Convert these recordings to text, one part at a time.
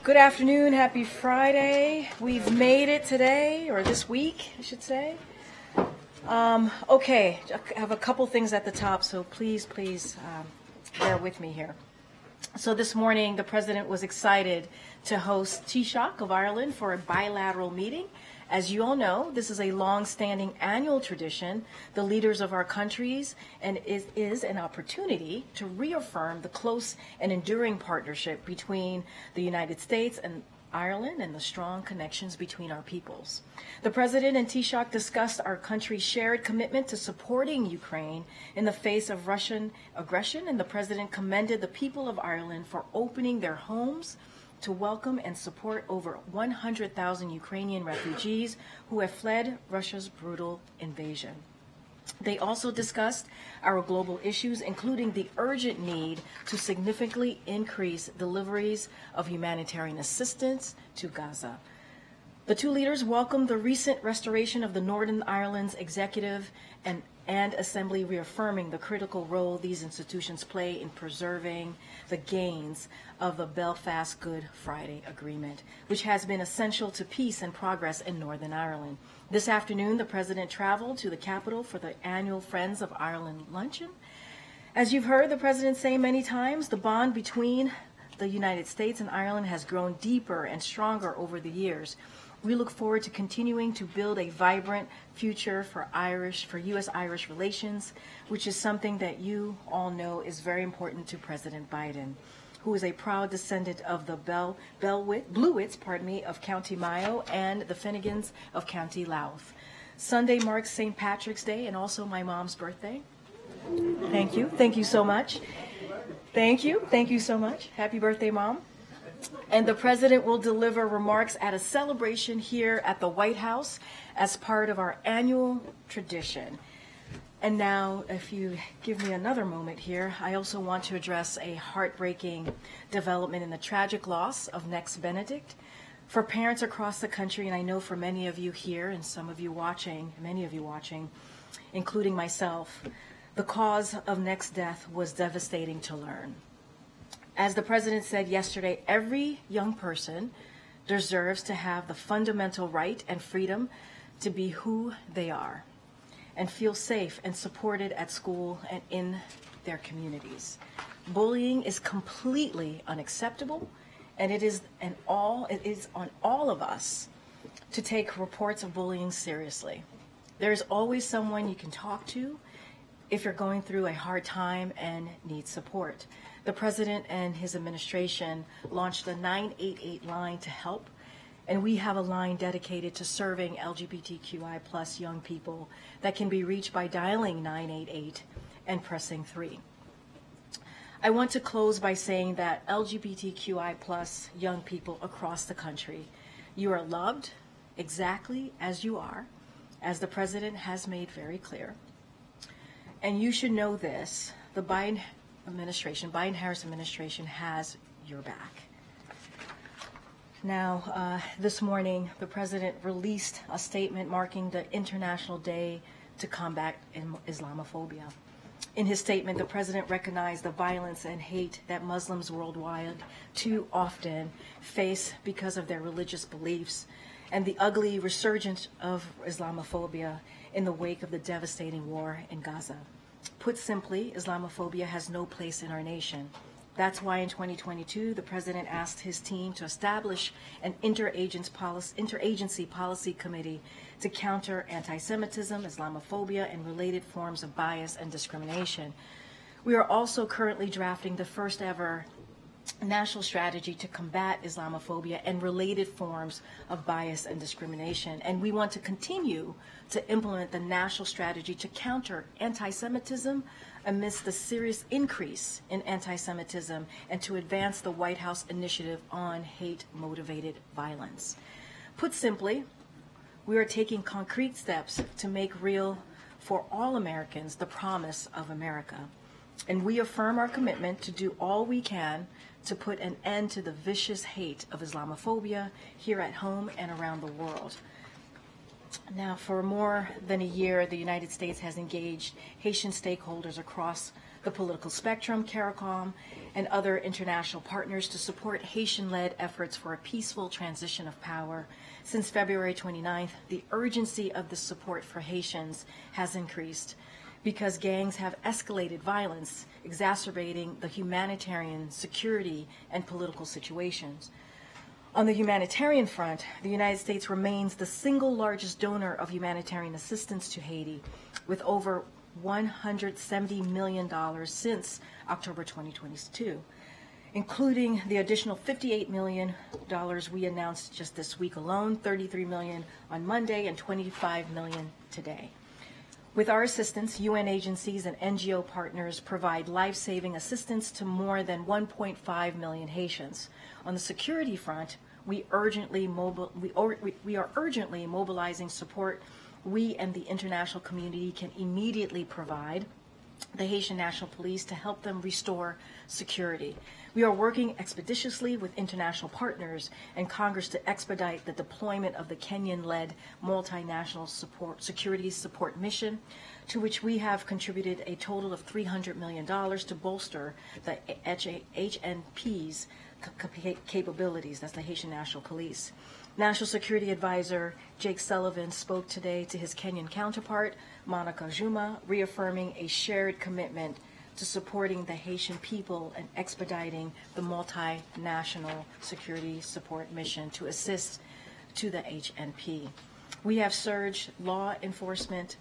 Good afternoon, happy Friday. We've made it today, or this week, I should say. Okay, I have a couple things at the top, so please bear with me here. So this morning, the President was excited to host Taoiseach of Ireland for a bilateral meeting. As you all know, this is a long-standing annual tradition. The leaders of our countries, and it is an opportunity to reaffirm the close and enduring partnership between the United States and Ireland and the strong connections between our peoples. The President and Taoiseach discussed our country's shared commitment to supporting Ukraine in the face of Russian aggression, and the President commended the people of Ireland for opening their homes to welcome and support over 100,000 Ukrainian refugees who have fled Russia's brutal invasion. They also discussed our global issues, including the urgent need to significantly increase deliveries of humanitarian assistance to Gaza. The two leaders welcomed the recent restoration of the Northern Ireland's executive and Assembly, reaffirming the critical role these institutions play in preserving the gains of the Belfast Good Friday Agreement, which has been essential to peace and progress in Northern Ireland. This afternoon, the President traveled to the capital for the annual Friends of Ireland luncheon. As you've heard the President say many times, the bond between the United States and Ireland has grown deeper and stronger over the years. We look forward to continuing to build a vibrant future for U.S.-Irish relations, which is something that you all know is very important to President Biden, who is a proud descendant of the Bluewits of County Mayo and the Finnegans of County Louth. Sunday marks St. Patrick's Day and also my mom's birthday. Thank you. Thank you so much. Thank you. Thank you so much. Happy birthday, Mom. And the President will deliver remarks at a celebration here at the White House as part of our annual tradition. And now, if you give me another moment here, I also want to address a heartbreaking development in the tragic loss of Nex Benedict. For parents across the country, and I know for many of you here and many of you watching, including myself, the cause of Nex's death was devastating to learn. As the President said yesterday, every young person deserves to have the fundamental right and freedom to be who they are and feel safe and supported at school and in their communities. Bullying is completely unacceptable, and it is on all of us to take reports of bullying seriously. There is always someone you can talk to if you're going through a hard time and need support. The President and his administration launched the 988 line to help, and we have a line dedicated to serving LGBTQI plus young people that can be reached by dialing 988 and pressing 3. I want to close by saying that LGBTQI plus young people across the country, you are loved exactly as you are, as the President has made very clear. And you should know this, the Biden-Harris administration has your back. Now, this morning, the President released a statement marking the International Day to Combat Islamophobia. In his statement, the President recognized the violence and hate that Muslims worldwide too often face because of their religious beliefs and the ugly resurgence of Islamophobia in the wake of the devastating war in Gaza. Put simply, Islamophobia has no place in our nation. That's why in 2022, the President asked his team to establish an interagency policy committee to counter anti-Semitism, Islamophobia, and related forms of bias and discrimination. We are also currently drafting the first ever national strategy to combat Islamophobia and related forms of bias and discrimination. And we want to continue to implement the national strategy to counter anti-Semitism amidst the serious increase in anti-Semitism and to advance the White House initiative on hate-motivated violence. Put simply, we are taking concrete steps to make real for all Americans the promise of America. And we affirm our commitment to do all we can to put an end to the vicious hate of Islamophobia here at home and around the world. Now, for more than a year, the United States has engaged Haitian stakeholders across the political spectrum, CARICOM, and other international partners to support Haitian-led efforts for a peaceful transition of power. Since February 29th, the urgency of the support for Haitians has increased because gangs have escalated violence, exacerbating the humanitarian, security, and political situations. On the humanitarian front, the United States remains the single largest donor of humanitarian assistance to Haiti, with over $170 million since October 2022, including the additional $58 million we announced just this week alone, $33 million on Monday, and $25 million today. With our assistance, UN agencies and NGO partners provide life-saving assistance to more than 1.5 million Haitians. On the security front, we are urgently mobilizing support we and the international community can immediately provide the Haitian National Police to help them restore security. We are working expeditiously with international partners and Congress to expedite the deployment of the Kenyan-led multinational security support mission, to which we have contributed a total of $300 million to bolster the HNP's capabilities. That's the Haitian National Police. National Security Advisor Jake Sullivan spoke today to his Kenyan counterpart, Monica Juma, reaffirming a shared commitment to supporting the Haitian people and expediting the multinational security support mission to assist to the HNP. We have surged law enforcement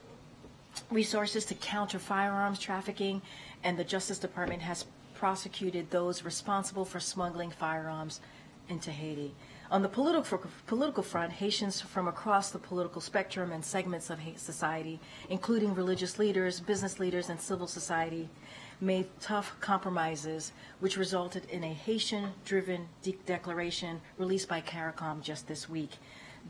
resources to counter firearms trafficking, and the Justice Department has prosecuted those responsible for smuggling firearms into Haiti. On the political front, Haitians from across the political spectrum and segments of society, including religious leaders, business leaders, and civil society, made tough compromises, which resulted in a Haitian-driven declaration released by CARICOM just this week.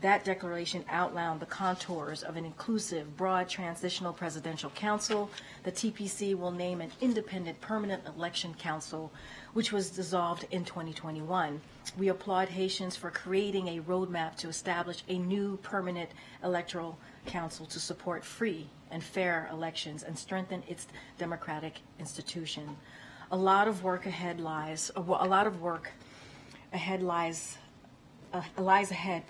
That declaration outlined the contours of an inclusive, broad transitional presidential council. The TPC will name an independent permanent election council, which was dissolved in 2021. We applaud Haitians for creating a roadmap to establish a new permanent electoral council to support free and fair elections and strengthen its democratic institution. A lot of work lies ahead,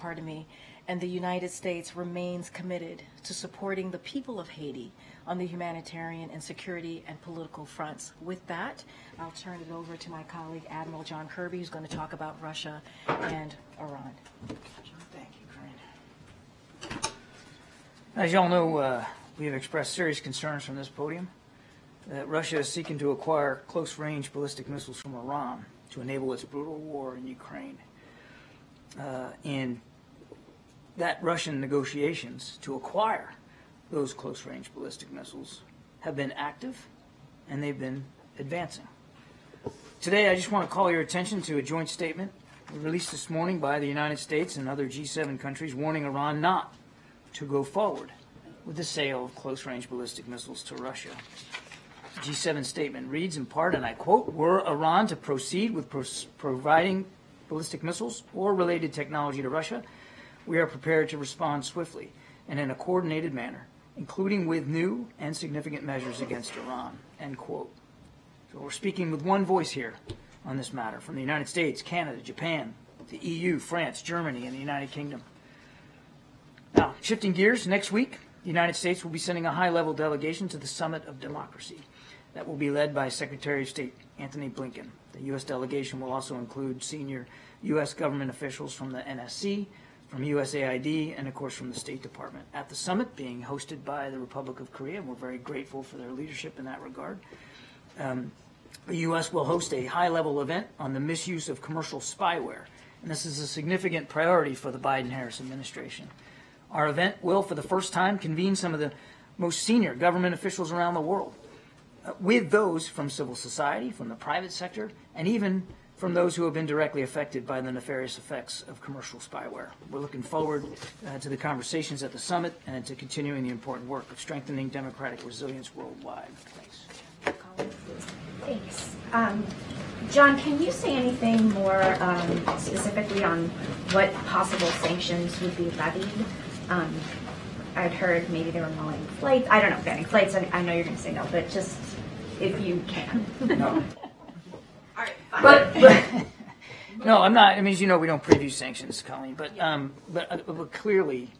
and the United States remains committed to supporting the people of Haiti on the humanitarian and security and political fronts. With that, I'll turn it over to my colleague, Admiral John Kirby, who's going to talk about Russia and Iran. Thank you, Karine. As you all know, we have expressed serious concerns from this podium that Russia is seeking to acquire close-range ballistic missiles from Iran to enable its brutal war in Ukraine. And that Russian negotiations to acquire those close-range ballistic missiles have been active and they've been advancing. Today, I just want to call your attention to a joint statement released this morning by the United States and other G7 countries warning Iran not to go forward with the sale of close-range ballistic missiles to Russia. The G7 statement reads in part, and I quote, "Were Iran to proceed with providing ballistic missiles or related technology to Russia, we are prepared to respond swiftly and in a coordinated manner, including with new and significant measures against Iran," end quote. So we're speaking with one voice here on this matter from the United States, Canada, Japan, the EU, France, Germany, and the United Kingdom. Now, shifting gears, next week, the United States will be sending a high-level delegation to the Summit of Democracy that will be led by Secretary of State Antony Blinken. The U.S. delegation will also include senior U.S. government officials from the NSC, from USAID, and of course from the State Department. At the summit, being hosted by the Republic of Korea, we're very grateful for their leadership in that regard. The U.S. will host a high-level event on the misuse of commercial spyware, and this is a significant priority for the Biden-Harris administration. Our event will, for the first time, convene some of the most senior government officials around the world, with those from civil society, from the private sector, and even from those who have been directly affected by the nefarious effects of commercial spyware. We're looking forward to the conversations at the summit and to continuing the important work of strengthening democratic resilience worldwide. Thanks. Thanks. John, can you say anything more specifically on what possible sanctions would be levied I'd heard maybe they were mulling flights. I don't know, banning flights. I know you're going to say no, but just if you can. No. All right, fine. But no, I'm not. I mean, as you know, we don't preview sanctions, Colleen. But clearly,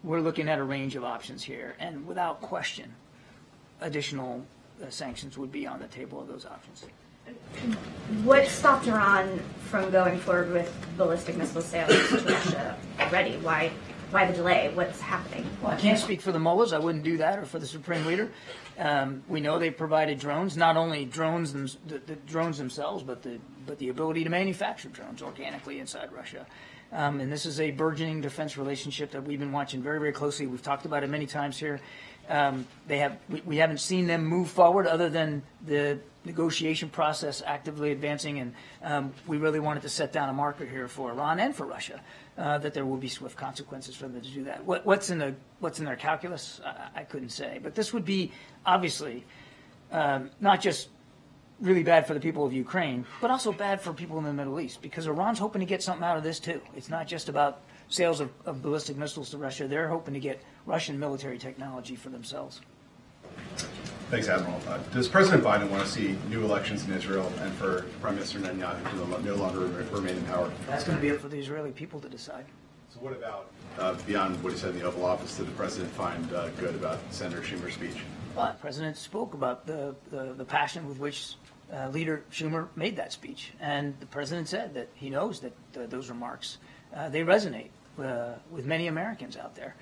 we're looking at a range of options here, and without question, additional sanctions would be on the table of those options. What stopped Iran from going forward with ballistic missile sales to Russia already? Why the delay? What's happening? Well, I can't speak for the mullahs. I wouldn't do that, or for the supreme leader. We know they provided drones, not only drones, the drones themselves, but the ability to manufacture drones organically inside Russia. And this is a burgeoning defense relationship that we've been watching very, very closely. We've talked about it many times here. We haven't seen them move forward other than the negotiation process actively advancing, and we really wanted to set down a marker here for Iran and for Russia that there will be swift consequences for them to do that. What's in their calculus? I couldn't say, but this would be obviously not just really bad for the people of Ukraine, but also bad for people in the Middle East, because Iran's hoping to get something out of this too. It's not just about sales of ballistic missiles to Russia. They're hoping to get Russian military technology for themselves. Thanks, Admiral. Does President Biden want to see new elections in Israel and for Prime Minister Netanyahu to no longer remain in power? That's going to be up for the Israeli people to decide. So what about, beyond what he said in the Oval Office, did the President find good about Senator Schumer's speech? Well, the President spoke about the passion with which Leader Schumer made that speech. And the President said that he knows that those remarks, they resonate with many Americans out there.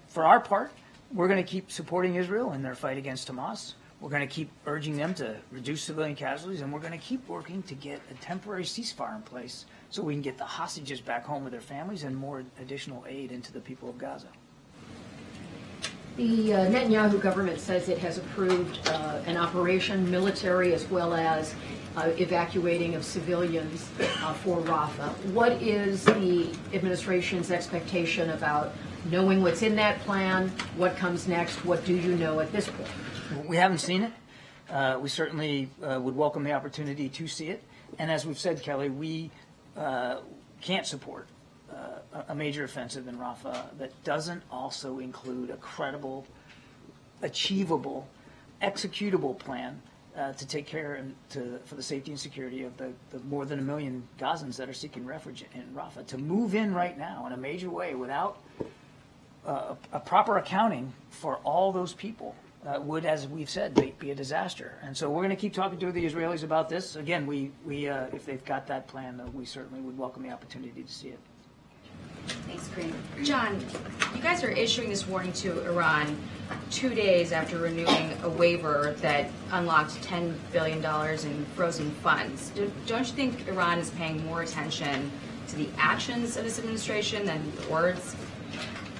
For our part, we're going to keep supporting Israel in their fight against Hamas. We're going to keep urging them to reduce civilian casualties, and we're going to keep working to get a temporary ceasefire in place so we can get the hostages back home with their families and more additional aid into the people of Gaza. The Netanyahu government says it has approved an operation, military as well as evacuating of civilians for Rafah. What is the administration's expectation about knowing what's in that plan? What comes next? What do you know at this point? We haven't seen it. We certainly would welcome the opportunity to see it. And as we've said, Kelly, we can't support a major offensive in Rafah that doesn't also include a credible, achievable, executable plan to take care for the safety and security of the more than 1 million Gazans that are seeking refuge in Rafah. To move in right now in a major way without a proper accounting for all those people would, as we've said, be a disaster. And so we're going to keep talking to the Israelis about this. Again, we if they've got that plan, we certainly would welcome the opportunity to see it. Thanks, Karine. John, you guys are issuing this warning to Iran 2 days after renewing a waiver that unlocked $10 billion in frozen funds. Don't you think Iran is paying more attention to the actions of this administration than the words?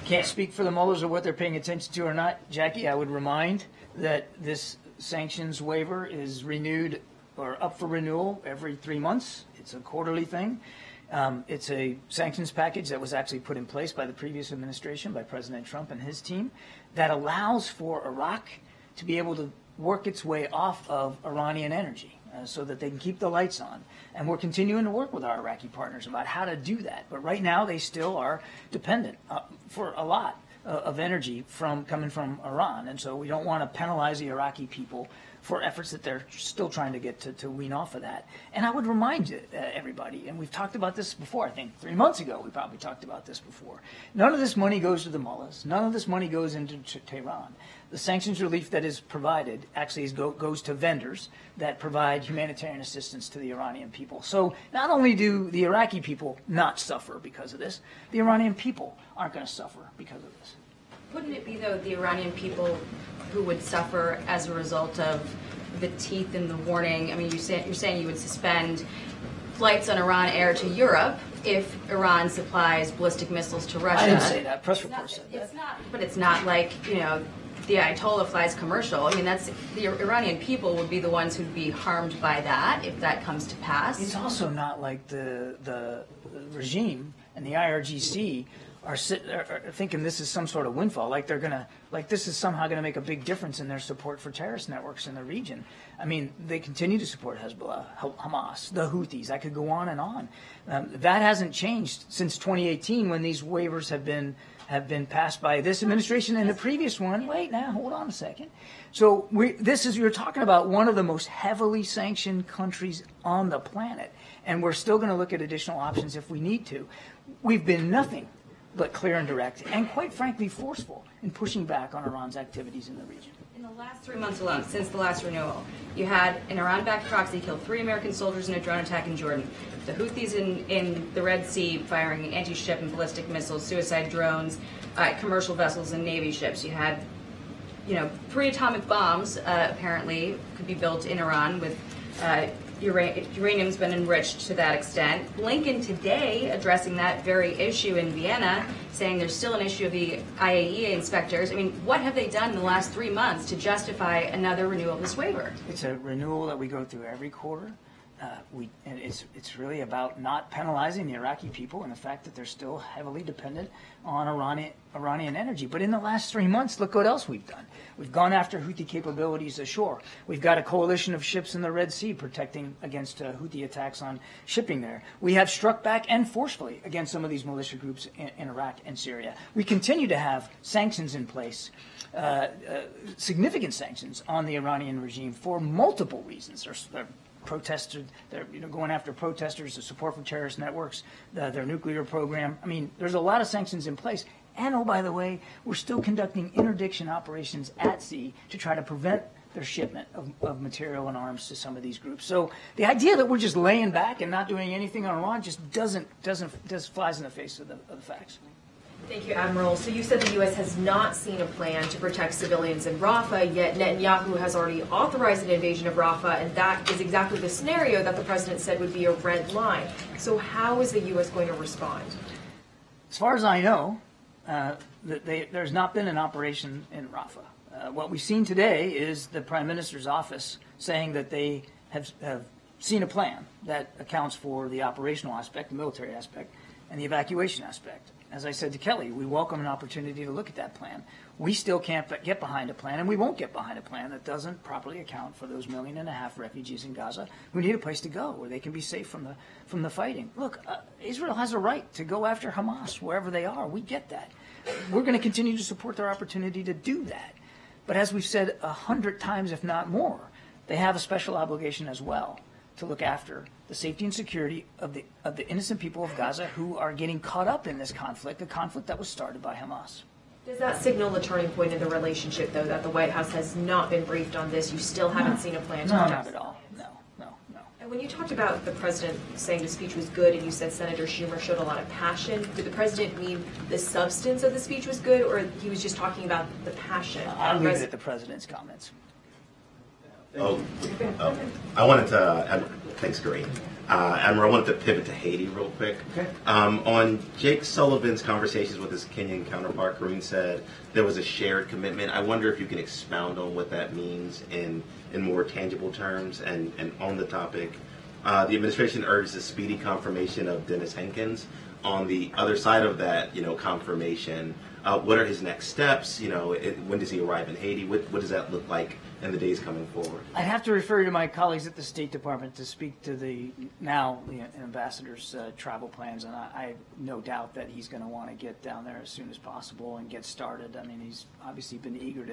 Can't speak for the mullahs or what they're paying attention to or not. Jackie, I would remind that this sanctions waiver is renewed or up for renewal every 3 months. It's a quarterly thing. It's a sanctions package that was actually put in place by the previous administration, by President Trump and his team, that allows for Iraq to be able to work its way off of Iranian energy so that they can keep the lights on. And we're continuing to work with our Iraqi partners about how to do that. But right now they still are dependent for a lot of energy coming from Iran. And so we don't want to penalize the Iraqi people for efforts that they're still trying to get to wean off of that. And I would remind everybody, and we've talked about this before, I think 3 months ago we probably talked about this before, none of this money goes to the mullahs. None of this money goes into Tehran. The sanctions relief that is provided actually goes to vendors that provide humanitarian assistance to the Iranian people. So not only do the Iraqi people not suffer because of this, the Iranian people aren't going to suffer because of this. Wouldn't it be, though, the Iranian people who would suffer as a result of the teeth in the warning? I mean, you're saying you would suspend flights on Iran Air to Europe if Iran supplies ballistic missiles to Russia. I didn't say that. Press report said that. It's not, but it's not like, the Ayatollah flies commercial. I mean, that's the Iranian people would be the ones who'd be harmed by that if that comes to pass. It's also not like the regime and the IRGC are thinking this is some sort of windfall, like this is somehow going to make a big difference in their support for terrorist networks in the region. I mean, they continue to support Hezbollah, Hamas, the Houthis. I could go on and on. That hasn't changed since 2018 when these waivers have been have been passed by this administration and the previous one. Wait, now, hold on a second. So you're talking about one of the most heavily sanctioned countries on the planet, and we're still going to look at additional options if we need to. We've been nothing but clear and direct, and quite frankly forceful in pushing back on Iran's activities in the region. In the last 3 months alone, since the last renewal, you had an Iran-backed proxy kill 3 American soldiers in a drone attack in Jordan. The Houthis in the Red Sea firing anti-ship and ballistic missiles, suicide drones, commercial vessels and Navy ships. You had, 3 atomic bombs apparently could be built in Iran with uranium's been enriched to that extent. Blinken today addressing that very issue in Vienna, saying there's still an issue of the IAEA inspectors. I mean, what have they done in the last 3 months to justify another renewal of this waiver? It's a renewal that we go through every quarter. And it's really about not penalizing the Iraqi people and the fact that they're still heavily dependent on Iranian energy. But in the last 3 months, look what else we've done. We've gone after Houthi capabilities ashore. We've got a coalition of ships in the Red Sea protecting against Houthi attacks on shipping there. We have struck back and forcefully against some of these militia groups in Iraq and Syria. We continue to have sanctions in place. Significant sanctions on the Iranian regime for multiple reasons. Protesters, they're going after protesters, the support for terrorist networks, their nuclear program. I mean, there's a lot of sanctions in place. And, oh, by the way, we're still conducting interdiction operations at sea to try to prevent their shipment of material and arms to some of these groups. So the idea that we're just laying back and not doing anything on Iran just flies in the face of the facts. Thank you, Admiral. So you said the U.S. has not seen a plan to protect civilians in Rafah, yet Netanyahu has already authorized an invasion of Rafah, and that is exactly the scenario that the president said would be a red line. So how is the U.S. going to respond? As far as I know, there's not been an operation in Rafah. What we've seen today is the Prime Minister's office saying that they have seen a plan that accounts for the operational aspect, the military aspect, and the evacuation aspect. As I said to Kelly, we welcome an opportunity to look at that plan. We still can't get behind a plan, and we won't get behind a plan that doesn't properly account for those 1.5 million refugees in Gaza who need a place to go where they can be safe from the fighting. Look, Israel has a right to go after Hamas wherever they are. We get that. We're going to continue to support their opportunity to do that. But as we've said 100 times, if not more, they have a special obligation as well to look after the safety and security of the innocent people of Gaza who are getting caught up in this conflict, a conflict that was started by Hamas. Does that signal a turning point in the relationship, though, that the White House has not been briefed on this? You still haven't seen a plan to No, not at all. No. And when you talked about the president saying the speech was good and you said Senator Schumer showed a lot of passion, did the president mean the substance of the speech was good, or he was just talking about the passion? I'll leave it at the president's comments. I wanted to, thanks, Karine. Admiral, I wanted to pivot to Haiti real quick. Okay. On Jake Sullivan's conversations with his Kenyan counterpart, Karine said there was a shared commitment. I wonder if you can expound on what that means in more tangible terms. And on the topic, the administration urges a speedy confirmation of Dennis Hankins. On the other side of that, confirmation, what are his next steps? When does he arrive in Haiti? What does that look like in the days coming forward? I'd have to refer you to my colleagues at the State Department to speak to the ambassador's travel plans, and I have no doubt that he's going to want to get down there as soon as possible and get started. I mean, he's obviously been eager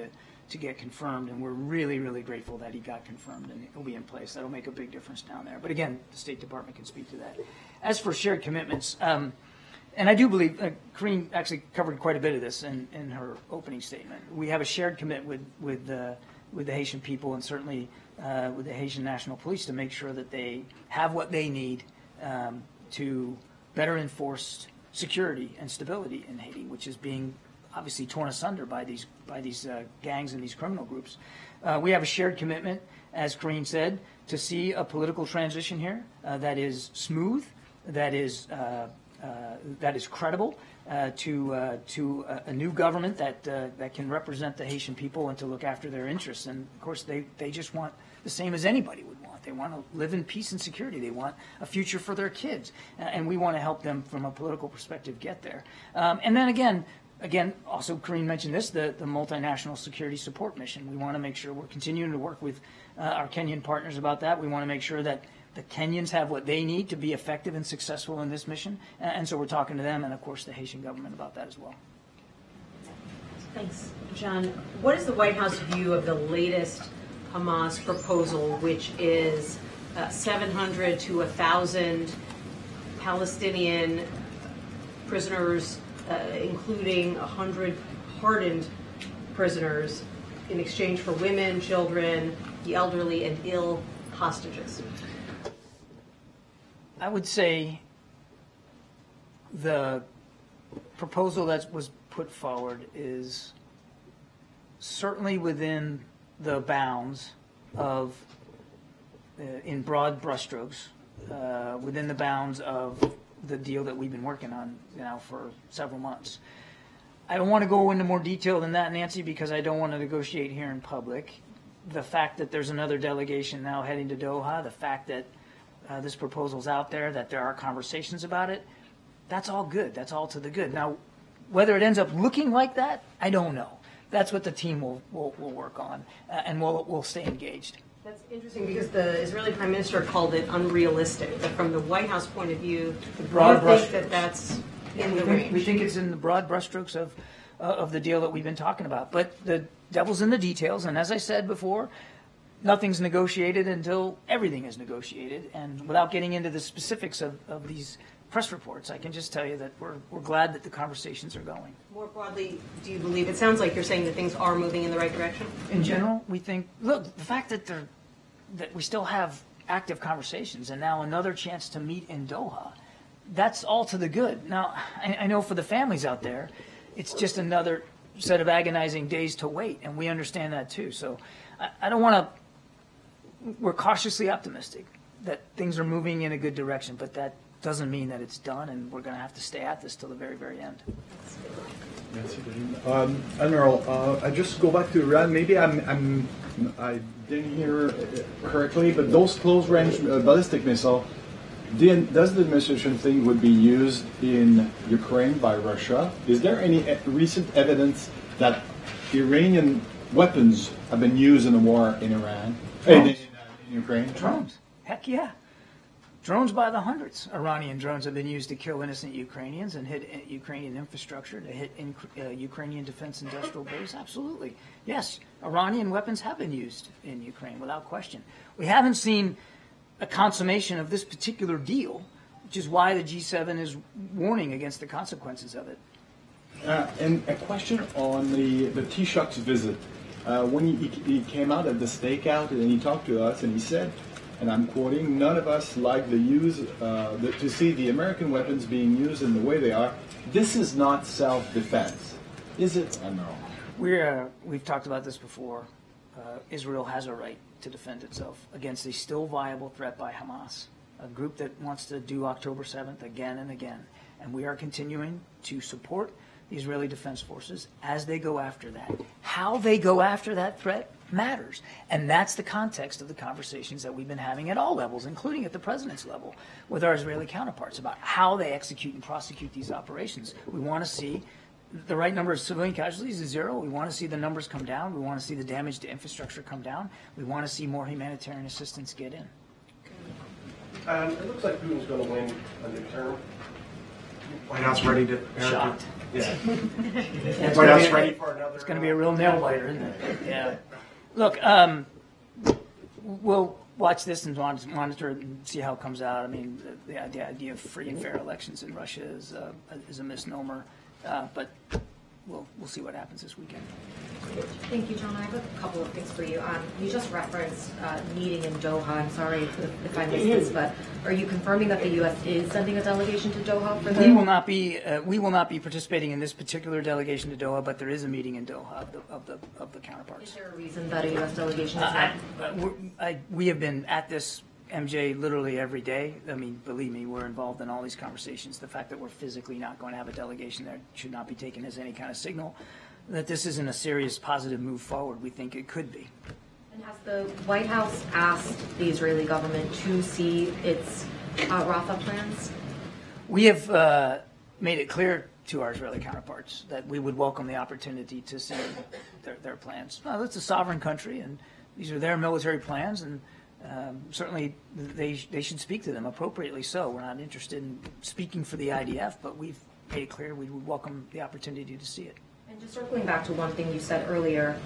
to get confirmed, and we're really, really grateful that he got confirmed and he'll be in place. That'll make a big difference down there. But again, the State Department can speak to that. As for shared commitments, and I do believe Karine actually covered quite a bit of this in her opening statement. We have a shared commitment with the Haitian people and certainly with the Haitian National Police to make sure that they have what they need to better enforce security and stability in Haiti, which is being obviously torn asunder by these gangs and these criminal groups. We have a shared commitment, as Karine said, to see a political transition here that is smooth, that is credible, to a new government that can represent the Haitian people and to look after their interests. And of course, they just want the same as anybody would want. They want to live in peace and security. They want a future for their kids, and we want to help them from a political perspective get there. And then again, also Karine mentioned this, the multinational security support mission. We want to make sure we're continuing to work with our Kenyan partners about that. We want to make sure that the Kenyans have what they need to be effective and successful in this mission. And so we're talking to them and, of course, the Haitian government about that as well. Thanks. John, what is the White House view of the latest Hamas proposal, which is 700 to 1,000 Palestinian prisoners, including 100 hardened prisoners, in exchange for women, children, the elderly, and ill hostages? I would say the proposal that was put forward is certainly within the bounds of, in broad brushstrokes, within the bounds of the deal that we've been working on now for several months. I don't want to go into more detail than that, Nancy, because I don't want to negotiate here in public. The fact that there's another delegation now heading to Doha, the fact that this proposal's out there, that there are conversations about it, that's all good. That's all to the good. Now, whether it ends up looking like that, I don't know. That's what the team will work on, and we'll stay engaged. That's interesting because the Israeli Prime Minister called it unrealistic. But from the White House point of view, do you think that that's in the range? We think it's in the broad brushstrokes of the deal that we've been talking about. But the devil's in the details, and as I said before, nothing's negotiated until everything is negotiated. And without getting into the specifics of these press reports, I can just tell you that we're glad that the conversations are going. More broadly, do you believe, it sounds like you're saying that things are moving in the right direction? In general, we think, look, the fact that we still have active conversations and now another chance to meet in Doha, that's all to the good. Now, I know for the families out there, it's just another set of agonizing days to wait, and we understand that too. So I don't want to, we're cautiously optimistic that things are moving in a good direction, but that doesn't mean that it's done, and we're going to have to stay at this till the very, very end. Admiral, I just go back to Iran. Maybe I didn't hear correctly, but those close-range ballistic missile, does the administration think would be used in Ukraine by Russia? Is there any recent evidence that Iranian weapons have been used in the war in Iran, in Ukraine? Drones. Heck yeah. Drones by the hundreds. Iranian drones have been used to kill innocent Ukrainians and hit Ukrainian infrastructure, to hit Ukrainian defense industrial base. Absolutely. Yes, Iranian weapons have been used in Ukraine without question. We haven't seen a consummation of this particular deal, which is why the G7 is warning against the consequences of it. And a question on the Taoiseach's visit. When he came out at the stakeout and he talked to us and he said, and I'm quoting, "None of us like the use to see the American weapons being used in the way they are. This is not self-defense, is it, Admiral?" We've talked about this before. Israel has a right to defend itself against a still viable threat by Hamas, a group that wants to do October 7th again and again. And we are continuing to support the Israeli Defense Forces as they go after that. How they go after that threat matters. And that's the context of the conversations that we've been having at all levels, including at the president's level, with our Israeli counterparts about how they execute and prosecute these operations. We want to see the right number of civilian casualties is zero. We want to see the numbers come down. We want to see the damage to infrastructure come down. We want to see more humanitarian assistance get in. It looks like Putin's going to win a new term. White House ready to prepare? Shocked. Yeah. White House ready for another? It's going to be a real nail biter, isn't it? Yeah. Look, we'll watch this and monitor it and see how it comes out. I mean, the idea of free and fair elections in Russia is a misnomer, but we'll see what happens this weekend. Thank you, John. I have a couple of things for you. You just referenced meeting in Doha. I'm sorry if I missed this, but are you confirming that the U.S. is sending a delegation to Doha for We will not be participating in this particular delegation to Doha, but there is a meeting in Doha of the counterparts. Is there a reason that a U.S. delegation is not? We have been at this, MJ, literally every day. I mean, believe me, we're involved in all these conversations. The fact that we're physically not going to have a delegation there should not be taken as any kind of signal that this isn't a serious positive move forward. We think it could be. And has the White House asked the Israeli government to see its Rafah plans? We have made it clear to our Israeli counterparts that we would welcome the opportunity to see their plans. Well, it's a sovereign country, and these are their military plans, and certainly they should speak to them appropriately. So we're not interested in speaking for the IDF, but we've made it clear we would welcome the opportunity to see it. And And just circling back to one thing you said earlier,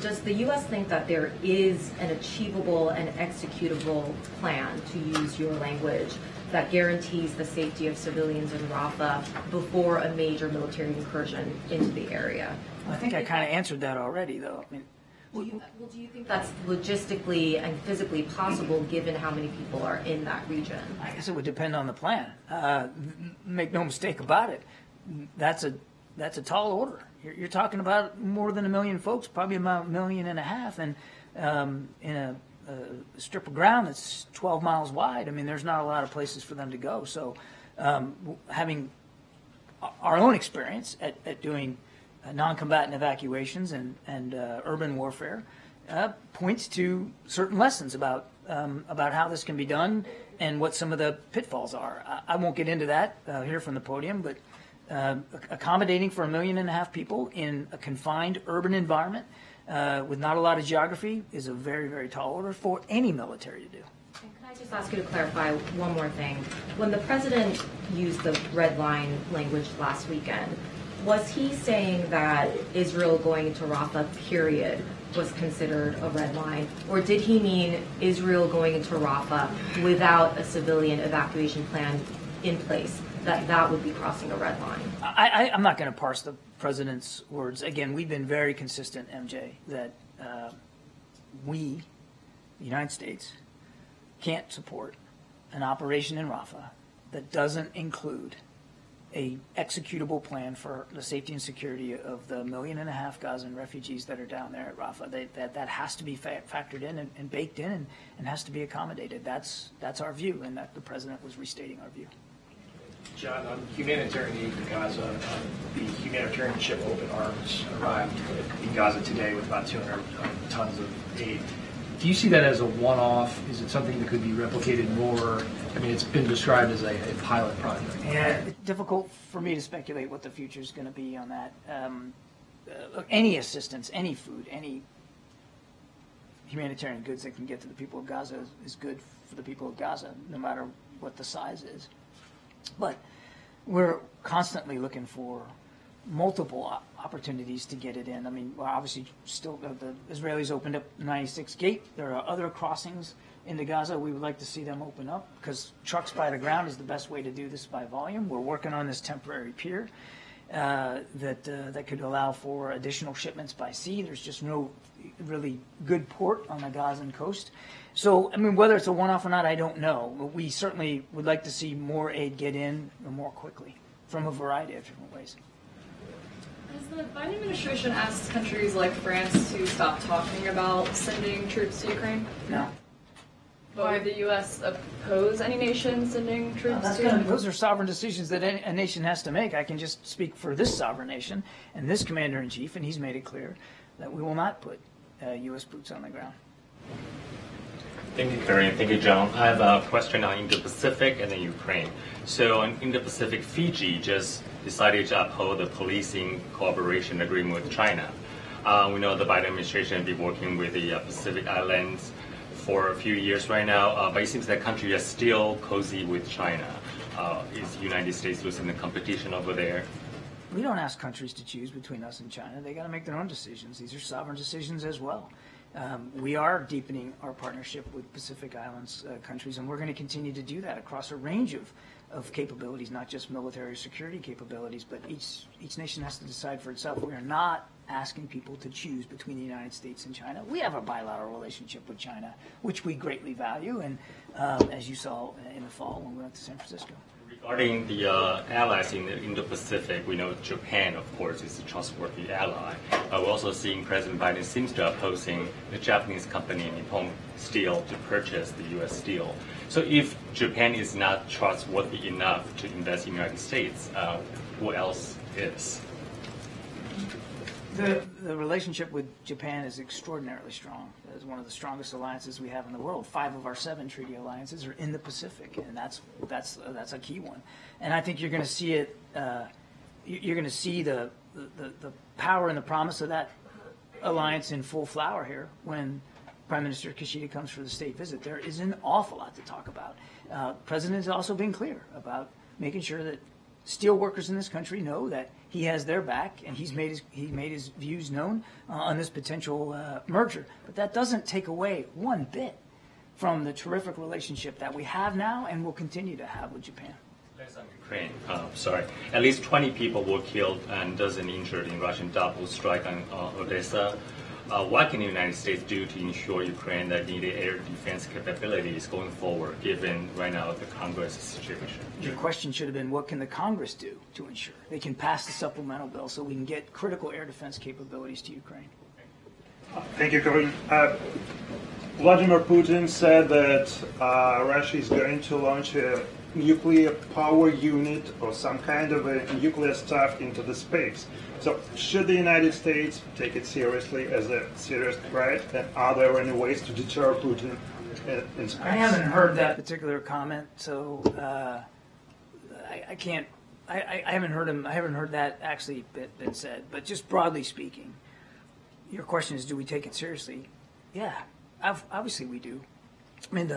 does the U.S. think that there is an achievable and executable plan, to use your language, that guarantees the safety of civilians in Rafah before a major military incursion into the area? I think I kind of answered that already, though. I mean, do you think that's logistically and physically possible given how many people are in that region? I guess it would depend on the plan. Make no mistake about it. That's a tall order. You're talking about more than 1 million folks, probably about 1.5 million, and in a strip of ground that's 12 miles wide. I mean, there's not a lot of places for them to go. So having our own experience at doing non-combatant evacuations and urban warfare points to certain lessons about how this can be done and what some of the pitfalls are. I won't get into that here from the podium, but accommodating for 1.5 million people in a confined urban environment with not a lot of geography is a very, very tall order for any military to do. And can I just ask you to clarify one more thing? When the president used the red line language last weekend, was he saying that Israel going into Rafah, period, was considered a red line? Or did he mean Israel going into Rafah without a civilian evacuation plan in place, that would be crossing a red line? I'm not going to parse the president's words. Again, we've been very consistent, MJ, that we, the United States, can't support an operation in Rafah that doesn't include a executable plan for the safety and security of the 1.5 million Gazan refugees that are down there at Rafah. That has to be factored in and baked in and has to be accommodated. That's our view, and that the president was restating our view. John, on humanitarian aid in Gaza, the humanitarian ship Open Arms arrived in Gaza today with about 200 tons of aid. Do you see that as a one-off? Is it something that could be replicated more? I mean, it's been described as a pilot project. Yeah, it's difficult for me to speculate what the future is going to be on that. Any assistance, any food, any humanitarian goods that can get to the people of Gaza is good for the people of Gaza, no matter what the size is. But we're constantly looking for multiple opportunities to get it in. I mean, well, obviously, still the Israelis opened up the 96 gate. There are other crossings into Gaza. We would like to see them open up because trucks by the ground is the best way to do this by volume. We're working on this temporary pier that could allow for additional shipments by sea. There's just no really good port on the Gazan coast. So, I mean, whether it's a one-off or not, I don't know. But we certainly would like to see more aid get in more quickly from a variety of different ways. Has the Biden administration asked countries like France to stop talking about sending troops to Ukraine? No. But would the U.S. oppose any nation sending troops to Ukraine? Those are sovereign decisions that a nation has to make. I can just speak for this sovereign nation and this commander-in-chief, and he's made it clear that we will not put U.S. boots on the ground. Thank you, Karine. Thank you, John. I have a question on Indo-Pacific and then Ukraine. So in Indo-Pacific, Fiji just decided to uphold the policing cooperation agreement with China. We know the Biden administration has been working with the Pacific Islands for a few years right now, but it seems that country is still cozy with China. Is the United States losing the competition over there? We don't ask countries to choose between us and China. They got to make their own decisions. These are sovereign decisions as well. We are deepening our partnership with Pacific Islands countries, and we're going to continue to do that across a range of capabilities, not just military security capabilities, but each nation has to decide for itself. We are not asking people to choose between the United States and China. We have a bilateral relationship with China, which we greatly value, and as you saw in the fall when we went to San Francisco. Regarding the allies in the Indo-Pacific, we know Japan, of course, is a trustworthy ally. We're also seeing President Biden seems to be opposing the Japanese company Nippon Steel to purchase the U.S. steel. So if Japan is not trustworthy enough to invest in the United States, who else is? The relationship with Japan is extraordinarily strong. It's one of the strongest alliances we have in the world. 5 of our 7 treaty alliances are in the Pacific, and that's a key one. And I think you're going to see it. You're going to see the power and the promise of that alliance in full flower here when Prime Minister Kishida comes for the state visit. There is an awful lot to talk about. The President has also been clear about making sure that steel workers in this country know that he has their back, and he made his views known on this potential merger. But that doesn't take away one bit from the terrific relationship that we have now and will continue to have with Japan. Ukraine, at least 20 people were killed and dozens injured in Russian double strike on Odessa. What can the United States do to ensure Ukraine that needed air defense capabilities going forward, given right now the Congress situation? Your question should have been, what can the Congress do to ensure they can pass the supplemental bill so we can get critical air defense capabilities to Ukraine? Thank you, Karine. Vladimir Putin said that Russia is going to launch a nuclear power unit or some kind of a nuclear stuff into the space. So should the United States take it seriously as a serious threat, and are there any ways to deter Putin in space? I haven't heard that particular comment, so I can't. I haven't heard him. I haven't heard that actually been said. But just broadly speaking, your question is, do we take it seriously? Yeah, obviously we do. I mean,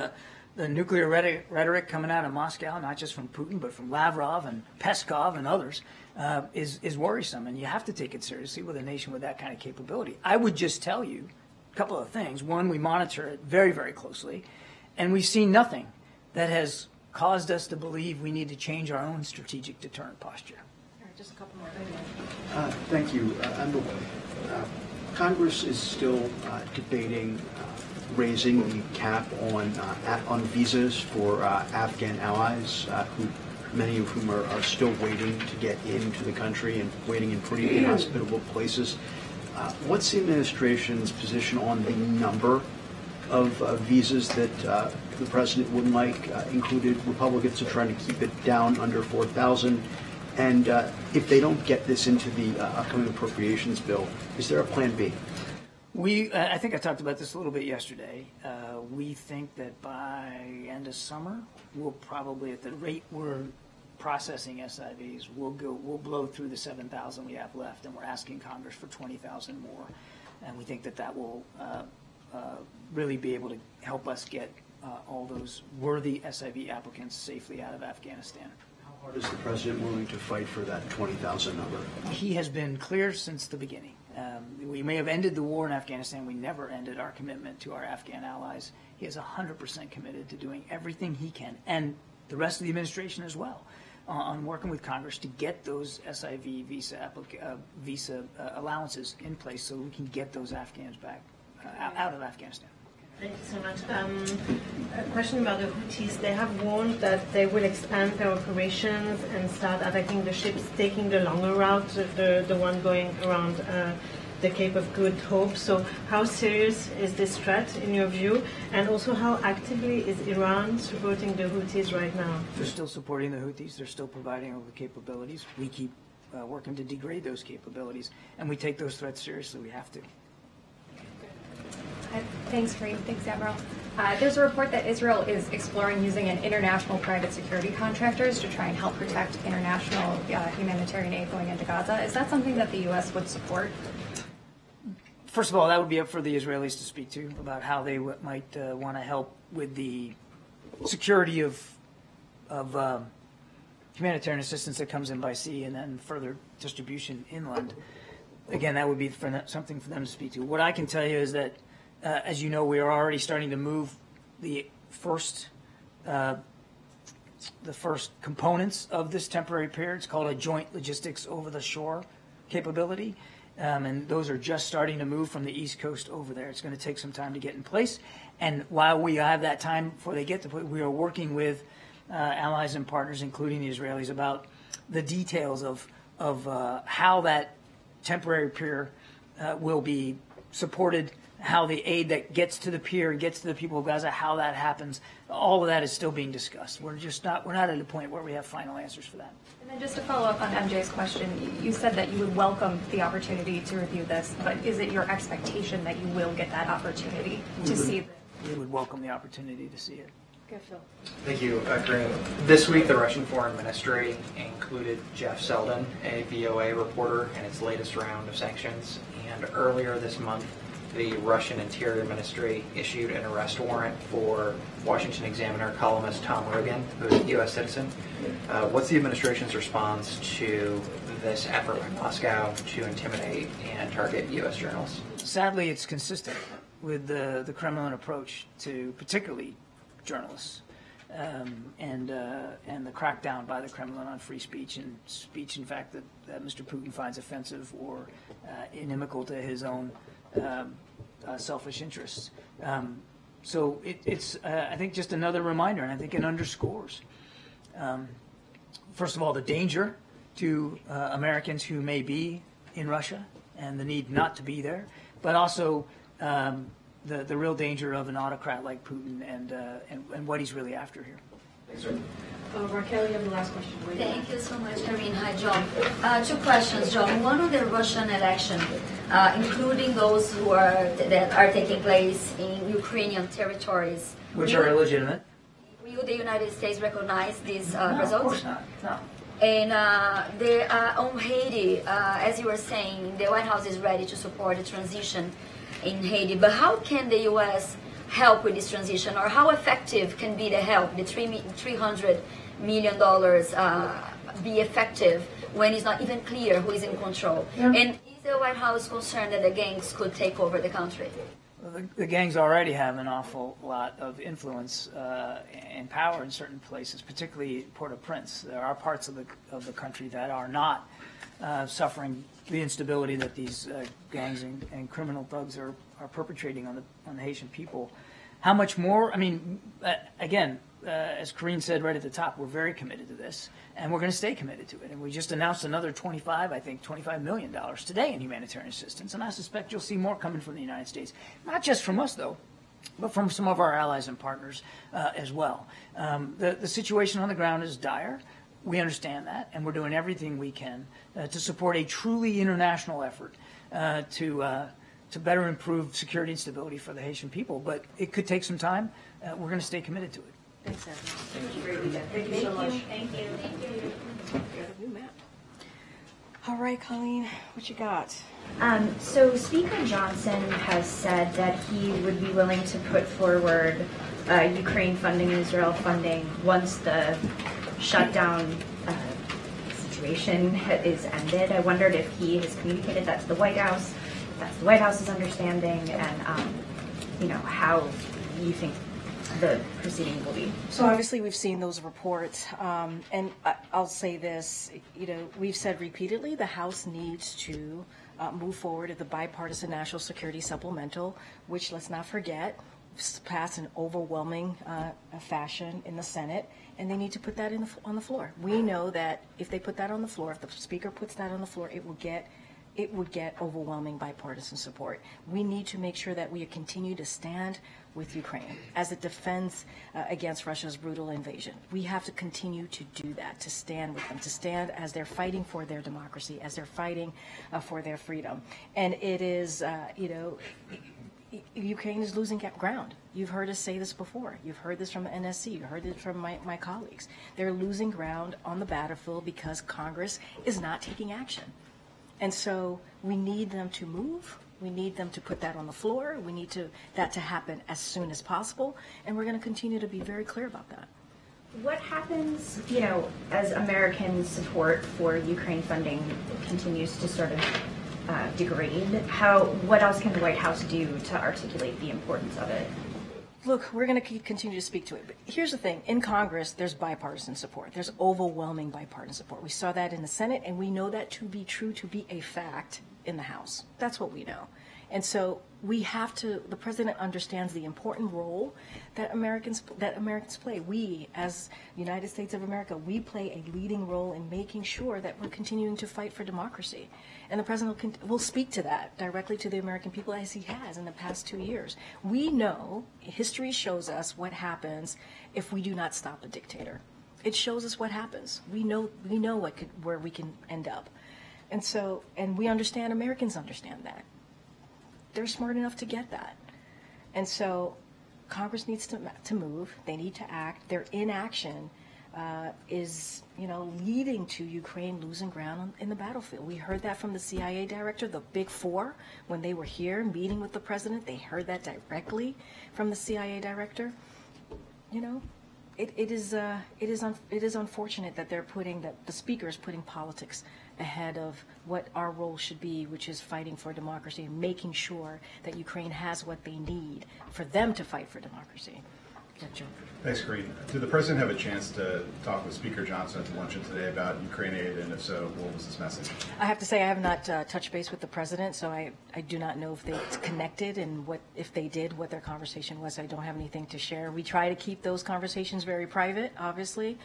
the nuclear rhetoric coming out of Moscow, not just from Putin, but from Lavrov and Peskov and others, is worrisome, and you have to take it seriously with a nation with that kind of capability. I would just tell you a couple of things. One, we monitor it very, very closely, and we've seen nothing that has caused us to believe we need to change our own strategic deterrent posture. All right, just a couple more. Thank you. Congress is still debating raising the cap on visas for Afghan allies, many of whom are still waiting to get into the country and waiting in pretty inhospitable places. What's the administration's position on the number of visas that the president would like? Included Republicans are trying to keep it down under 4,000. And if they don't get this into the upcoming appropriations bill, is there a plan B? I think I talked about this a little bit yesterday. We think that by end of summer, we'll probably, at the rate we're processing SIVs, we'll blow through the 7,000 we have left, and we're asking Congress for 20,000 more. And we think that will really be able to help us get all those worthy SIV applicants safely out of Afghanistan. How hard is the president willing to fight for that 20,000 number? He has been clear since the beginning. We may have ended the war in Afghanistan. We never ended our commitment to our Afghan allies. He is 100% committed to doing everything he can, and the rest of the administration as well, on working with Congress to get those SIV visa allowances in place so we can get those Afghans back out of Afghanistan. Thank you so much. A question about the Houthis. They have warned that they will expand their operations and start attacking the ships taking the longer route, the one going around the Cape of Good Hope. So how serious is this threat in your view? And also, how actively is Iran supporting the Houthis right now? They're still supporting the Houthis. They're still providing all the capabilities. We keep working to degrade those capabilities, and we take those threats seriously. We have to. Thanks, Karine. Thanks, Admiral. There's a report that Israel is exploring using an international private security contractors to try and help protect international humanitarian aid going into Gaza. Is that something that the U.S. would support? First of all, that would be up for the Israelis to speak to about how they might want to help with the security of humanitarian assistance that comes in by sea and then further distribution inland. Again, that would be something for them to speak to. What I can tell you is that, as you know, we are already starting to move the first components of this temporary pier. It's called a joint logistics over the shore capability. And those are just starting to move from the East Coast over there. It's going to take some time to get in place. And while we have that time before they get to place, we are working with allies and partners, including the Israelis, about the details of how that temporary pier will be supported, how the aid that gets to the pier and gets to the people of Gaza, how that happens. All of that is still being discussed. We're not at a point where we have final answers for that. And then just to follow up on MJ's question, you said that you would welcome the opportunity to review this, but is it your expectation that you will get that opportunity to see this? We would welcome the opportunity to see it. Good, Phil. Thank you, Karine. This week, the Russian Foreign Ministry included Jeff Selden, a VOA reporter, in its latest round of sanctions. And earlier this month, the Russian Interior Ministry issued an arrest warrant for Washington Examiner columnist Tom Rogan, who is a U.S. citizen. What's the administration's response to this effort by Moscow to intimidate and target U.S. journalists? Sadly, it's consistent with the Kremlin approach to particularly journalists, and the crackdown by the Kremlin on free speech and speech, in fact, that Mr. Putin finds offensive or inimical to his own selfish interests. So it's I think, just another reminder, and I think it underscores, first of all, the danger to Americans who may be in Russia and the need not to be there, but also the real danger of an autocrat like Putin and what he's really after here. Thanks, sir. Raquel, you have the last question. Thank you so much, Karine. Hi, John. Two questions, John. One on the Russian election, including those that are taking place in Ukrainian territories. Which are illegitimate. Will the United States recognize these No, results? of course not. No. And on Haiti, as you were saying, the White House is ready to support the transition in Haiti. But how can the U.S. help with this transition, or how effective can be the help, the $300 million be effective when it's not even clear who is in control? Yeah. And is the White House concerned that the gangs could take over the country? Well, the gangs already have an awful lot of influence and power in certain places, particularly Port-au-Prince. There are parts of the country that are not suffering the instability that these gangs and criminal thugs are perpetrating on the Haitian people. How much more? I mean, again, as Karine said right at the top, we're very committed to this, and we're going to stay committed to it. And we just announced another $25 million today in humanitarian assistance, and I suspect you'll see more coming from the United States. Not just from us, though, but from some of our allies and partners as well. The situation on the ground is dire. We understand that, and we're doing everything we can to support a truly international effort to better improve security and stability for the Haitian people. But it could take some time. We're going to stay committed to it. Thanks, Evan. Thank you so much. Thank you. New map. All right, Colleen, what you got? So Speaker Johnson has said that he would be willing to put forward Ukraine funding, Israel funding, once the shutdown situation is ended. I wondered if he has communicated that to the White House, if that's the White House's understanding, and how you think the proceeding will be. So obviously we've seen those reports, and I'll say this, we've said repeatedly the House needs to move forward at the bipartisan national security supplemental, which, let's not forget, passed in overwhelming fashion in the Senate, and they need to put that on the floor. We know that if they put that on the floor, if the Speaker puts that on the floor, it would get overwhelming bipartisan support. We need to make sure that we continue to stand with Ukraine as it defends against Russia's brutal invasion. We have to continue to do that, to stand with them, to stand as they're fighting for their democracy, as they're fighting for their freedom. And it is, Ukraine is losing ground. You've heard us say this before. You've heard this from NSC. You heard it from my colleagues. They're losing ground on the battlefield because Congress is not taking action. And so we need them to move. We need them to put that on the floor. We need that to happen as soon as possible. And we're going to continue to be very clear about that. What happens, as American support for Ukraine funding continues to sort of degrade? What else can the White House do to articulate the importance of it? Look, we're going to continue to speak to it. But here's the thing. In Congress, there's bipartisan support. There's overwhelming bipartisan support. We saw that in the Senate, and we know that to be true, to be a fact in the House. That's what we know. And so we have to, the President understands the important role that Americans play. We, as United States of America, we play a leading role in making sure that we're continuing to fight for democracy. And the President will speak to that directly to the American people, as he has in the past 2 years. We know, history shows us what happens if we do not stop a dictator. It shows us what happens. We know where we can end up. And so, and we understand, Americans understand that. They're smart enough to get that. And so Congress needs to move. They need to act. Their inaction is, leading to Ukraine losing ground in the battlefield. We heard that from the CIA director, the Big Four, when they were here meeting with the president. They heard that directly from the CIA director. It is unfortunate that the speaker is putting politics ahead of what our role should be, which is fighting for democracy and making sure that Ukraine has what they need for them to fight for democracy. Thanks, Karine. Did the president have a chance to talk with Speaker Johnson at the luncheon today about Ukraine aid, and if so, what was his message? I have to say I have not touched base with the president, so I do not know if they connected and if they did, what their conversation was. I don't have anything to share. We try to keep those conversations very private, obviously.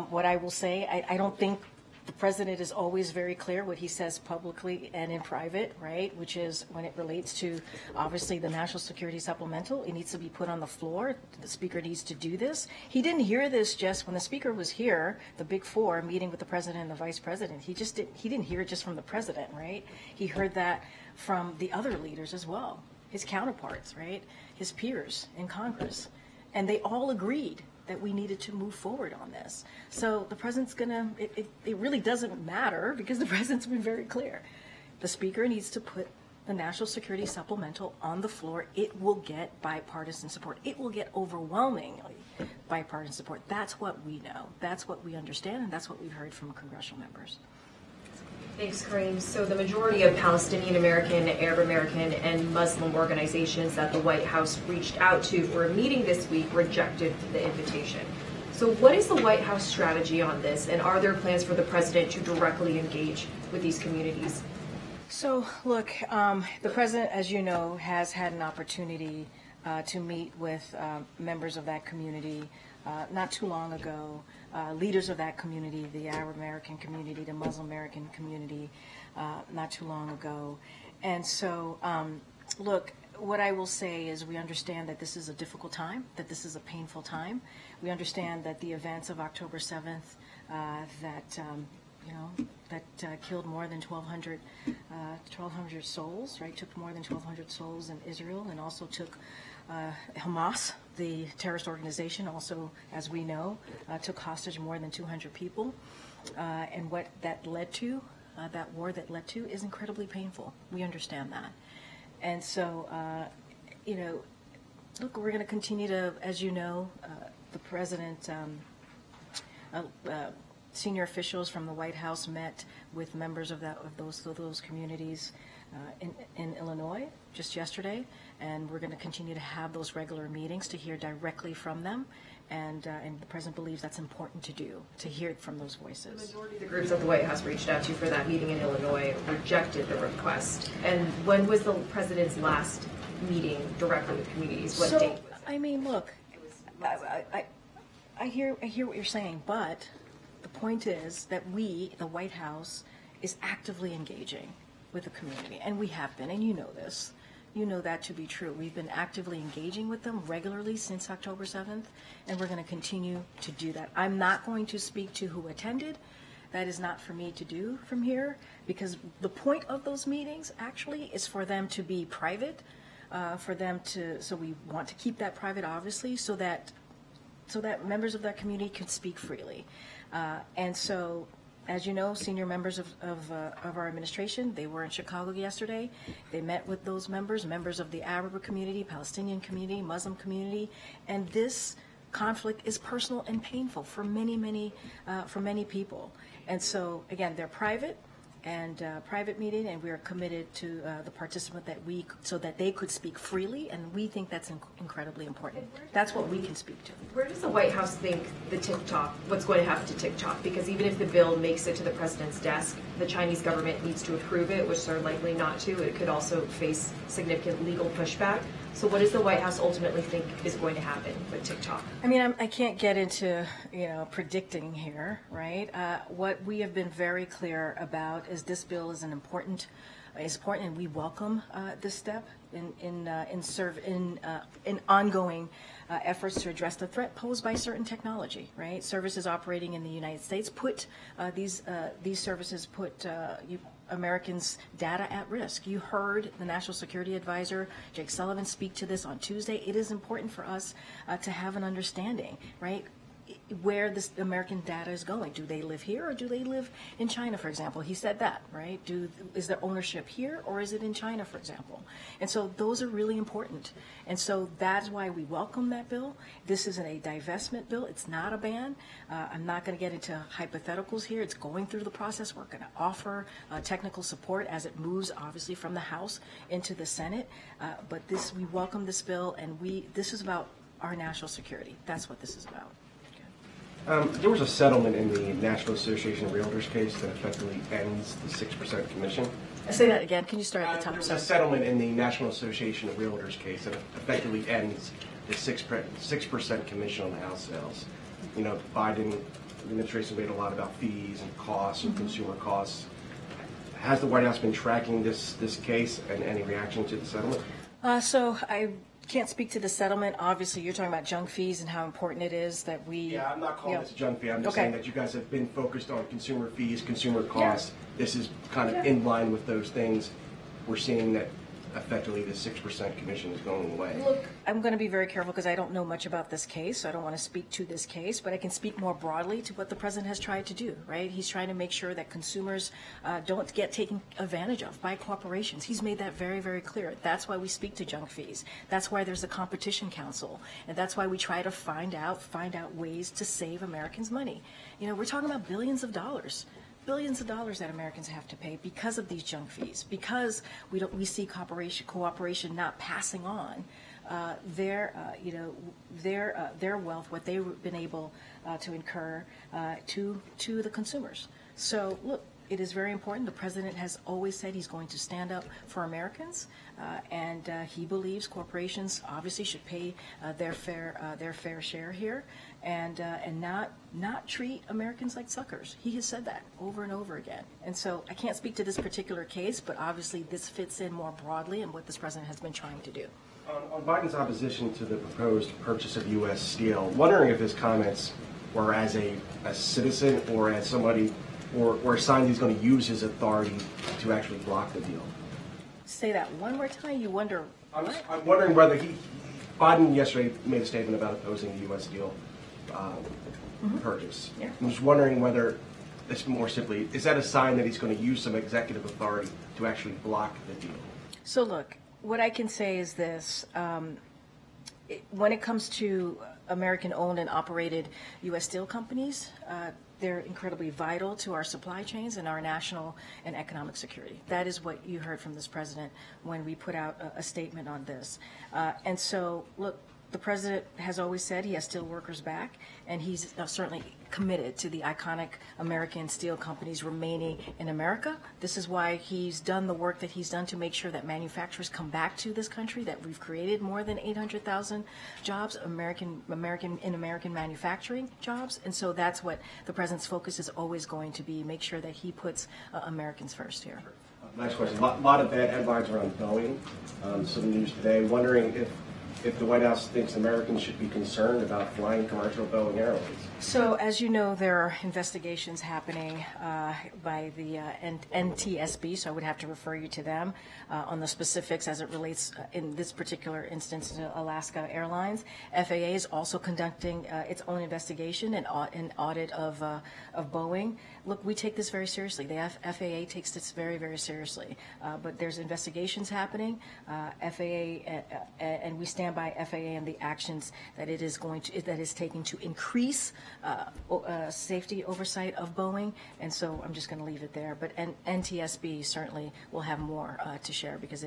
What I will say, I don't think the president is always very clear what he says publicly and in private, right? Which is when it relates to, obviously, the national security supplemental, it needs to be put on the floor. The speaker needs to do this. He didn't hear this just when the speaker was here, the Big Four, meeting with the president and the vice president. He didn't hear it just from the president, right? He heard that from the other leaders as well, his counterparts, right? His peers in Congress. And they all agreed that we needed to move forward on this. So the president's it really doesn't matter because the president's been very clear. The speaker needs to put the national security supplemental on the floor. It will get bipartisan support. It will get overwhelmingly bipartisan support. That's what we know. That's what we understand, and that's what we've heard from congressional members. Thanks, Karine. So the majority of Palestinian American, Arab American, and Muslim organizations that the White House reached out to for a meeting this week rejected the invitation. So what is the White House strategy on this, and are there plans for the president to directly engage with these communities? So, look, the president, as you know, has had an opportunity to meet with members of that community not too long ago, leaders of that community, the Arab American community, the Muslim American community, not too long ago. And so, look, what I will say is we understand that this is a difficult time, that this is a painful time. We understand that the events of October 7th that killed more than 1,200 souls, right? Took more than 1,200 souls in Israel, and also took Hamas, the terrorist organization, also, as we know, took hostage more than 200 people. And what that led to, that war that led to, is incredibly painful. We understand that. And so, look, we're going to continue to, as you know, the president, senior officials from the White House met with members of those communities in Illinois just yesterday, and we're going to continue to have those regular meetings to hear directly from them, and the president believes that's important to do, to hear it from those voices. The majority of the groups that the White House reached out to for that meeting in Illinois rejected the request. And when was the president's last meeting directly with communities? What date was it? I mean, look, I hear what you're saying, but the point is that we, the White House, is actively engaging with the community, and we have been, and you know this. You know that to be true. We've been actively engaging with them regularly since October 7th, and we're going to continue to do that. I'm not going to speak to who attended. That is not for me to do from here, because the point of those meetings actually is for them to be private, so we want to keep that private, obviously, so that members of that community can speak freely. And so, as you know, senior members of our administration, they were in Chicago yesterday. They met with those members of the Arab community, Palestinian community, Muslim community, and this conflict is personal and painful for many people. And so, again, they're private meeting, and we are committed to the participant so that they could speak freely, and we think that's incredibly important. That's what we can speak to. Where does the White House think what's going to happen to TikTok? Because even if the bill makes it to the president's desk, the Chinese government needs to approve it, which they're likely not to. It could also face significant legal pushback. So what does the White House ultimately think is going to happen with TikTok? I mean, I can't get into, predicting here, right? What we have been very clear about is this bill is important, and we welcome this step in ongoing efforts to address the threat posed by certain technology, right? Services operating in the United States these services put Americans' data at risk. You heard the National Security Advisor, Jake Sullivan, speak to this on Tuesday. It is important for us to have an understanding, right? where this American data is going. Do they live here or do they live in China, for example? He said that, right? Is their ownership here or is it in China, for example? And so those are really important. And so that's why we welcome that bill. This isn't a divestment bill. It's not a ban. I'm not going to get into hypotheticals here. It's going through the process. We're going to offer technical support as it moves, obviously, from the House into the Senate. But we welcome this bill, and this is about our national security. That's what this is about. There was a settlement in the National Association of Realtors case that effectively ends the 6% commission. Say that again. Can you start at the top? There's a settlement in the National Association of Realtors case that effectively ends the 6% commission on the house sales. You know, Biden administration made a lot about fees and costs and consumer costs. Has the White House been tracking this case, and any reaction to the settlement? So I can't speak to the settlement. Obviously, you're talking about junk fees and how important it is that we... Yeah, I'm not calling this a junk fee. I'm just saying that you guys have been focused on consumer fees, consumer costs. Yeah. This is kind of in line with those things. We're seeing that effectively the 6% commission is going away. Look, I'm going to be very careful because I don't know much about this case, so I don't want to speak to this case, but I can speak more broadly to what the president has tried to do, right? He's trying to make sure that consumers don't get taken advantage of by corporations. He's made that very, very clear. That's why we speak to junk fees. That's why there's a competition council, and that's why we try to find out ways to save Americans money. You know, we're talking about billions of dollars that Americans have to pay because of these junk fees, because we see cooperation not passing on their wealth, what they've been able to incur to the consumers. So look, it is very important. The president has always said he's going to stand up for Americans, and he believes corporations obviously should pay their fair share here, and not treat Americans like suckers. He has said that over and over again. And so I can't speak to this particular case, but obviously this fits in more broadly in what this president has been trying to do. On Biden's opposition to the proposed purchase of U.S. steel, wondering if his comments were as a citizen or as somebody, or a sign he's going to use his authority to actually block the deal. Say that one more time. You wonder what? I'm wondering whether Biden yesterday made a statement about opposing the U.S. steel purchase. Yeah. I'm just wondering whether it's more simply, is that a sign that he's going to use some executive authority to actually block the deal? So look, what I can say is this. When it comes to American-owned and operated U.S. steel companies, they're incredibly vital to our supply chains and our national and economic security. That is what you heard from this president when we put out a statement on this. And so, look, the president has always said he has steel workers back, and he's certainly committed to the iconic American steel companies remaining in America. This is why he's done the work that he's done to make sure that manufacturers come back to this country, that we've created more than 800,000 jobs, American manufacturing jobs. And so that's what the president's focus is always going to be, make sure that he puts Americans first here. Last question. A lot of bad headlines around Boeing. Some news today. Wondering if the White House thinks Americans should be concerned about flying commercial Boeing airlines. So, as you know, there are investigations happening by the NTSB, so I would have to refer you to them on the specifics as it relates, in this particular instance, to Alaska Airlines. FAA is also conducting its own investigation and an audit of Boeing. Look, we take this very seriously. The FAA takes this very, very seriously. But there's investigations happening. FAA, and we stand by FAA and the actions that it is taking to increase safety oversight of Boeing, and so I'm just going to leave it there. But NTSB certainly will have more to share because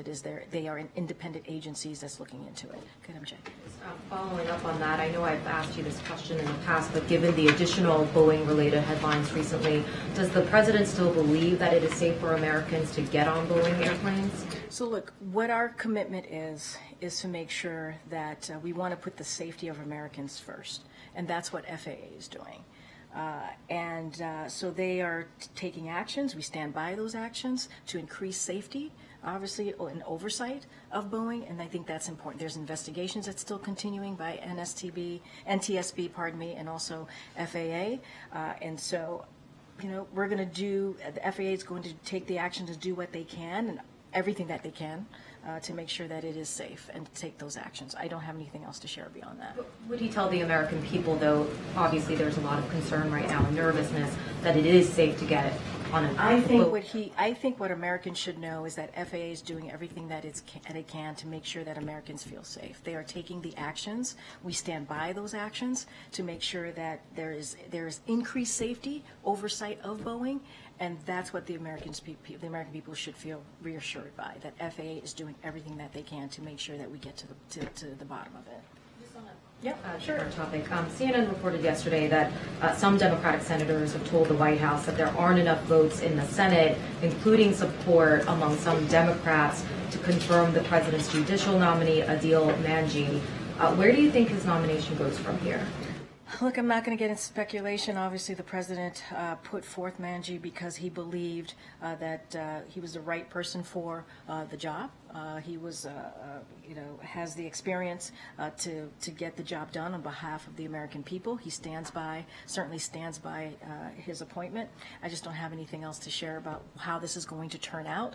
they are independent agencies that's looking into it. Good, MJ. Following up on that, I know I've asked you this question in the past, but given the additional Boeing-related headlines recently, does the president still believe that it is safe for Americans to get on Boeing airplanes? So look, what our commitment is to make sure that we want to put the safety of Americans first, and that's what FAA is doing. So they are taking actions. We stand by those actions to increase safety, obviously, and oversight of Boeing, and I think that's important. There's investigations that's still continuing by NTSB, and also FAA, and so, we're going to the FAA is going to take the action to do what they can, and everything that they can to make sure that it is safe and to take those actions. I don't have anything else to share beyond that. Would he tell the American people, though, obviously there's a lot of concern right now and nervousness, that it is safe to get on a boat? I think what Americans should know is that FAA is doing everything that it can to make sure that Americans feel safe. They are taking the actions. We stand by those actions to make sure that there is increased safety, oversight of Boeing, and that's what the American people should feel reassured by, that FAA is doing everything that they can to make sure that we get to the bottom of it. Different topic. CNN reported yesterday that some Democratic senators have told the White House that there aren't enough votes in the Senate, including support among some Democrats, to confirm the president's judicial nominee, Adil Manji. Where do you think his nomination goes from here? Look, I'm not going to get into speculation. Obviously, the president put forth Manji because he believed that he was the right person for the job. He was, has the experience to get the job done on behalf of the American people. He certainly stands by his appointment. I just don't have anything else to share about how this is going to turn out,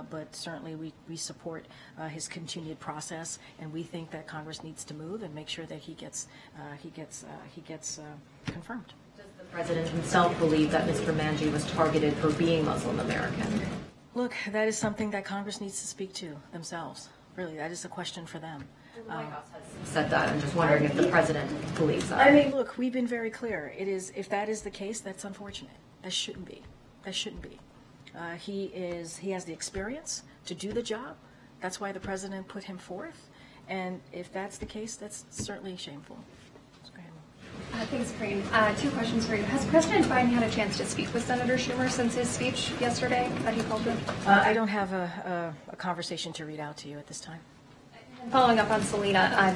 but certainly we support his continued process, and we think that Congress needs to move and make sure that he gets confirmed. Does the president himself believe that Mr. Manji was targeted for being Muslim American? Look, that is something that Congress needs to speak to themselves. Really, that is a question for them. The White House has said that. I'm just wondering if the president believes that. I mean, look, we've been very clear. If that is the case, that's unfortunate. That shouldn't be. He has the experience to do the job. That's why the president put him forth. And if that's the case, that's certainly shameful. Thanks, Karine. Two questions for you. Has President Biden had a chance to speak with Senator Schumer since his speech yesterday that he called him? I don't have a conversation to read out to you at this time. Following up on Selena,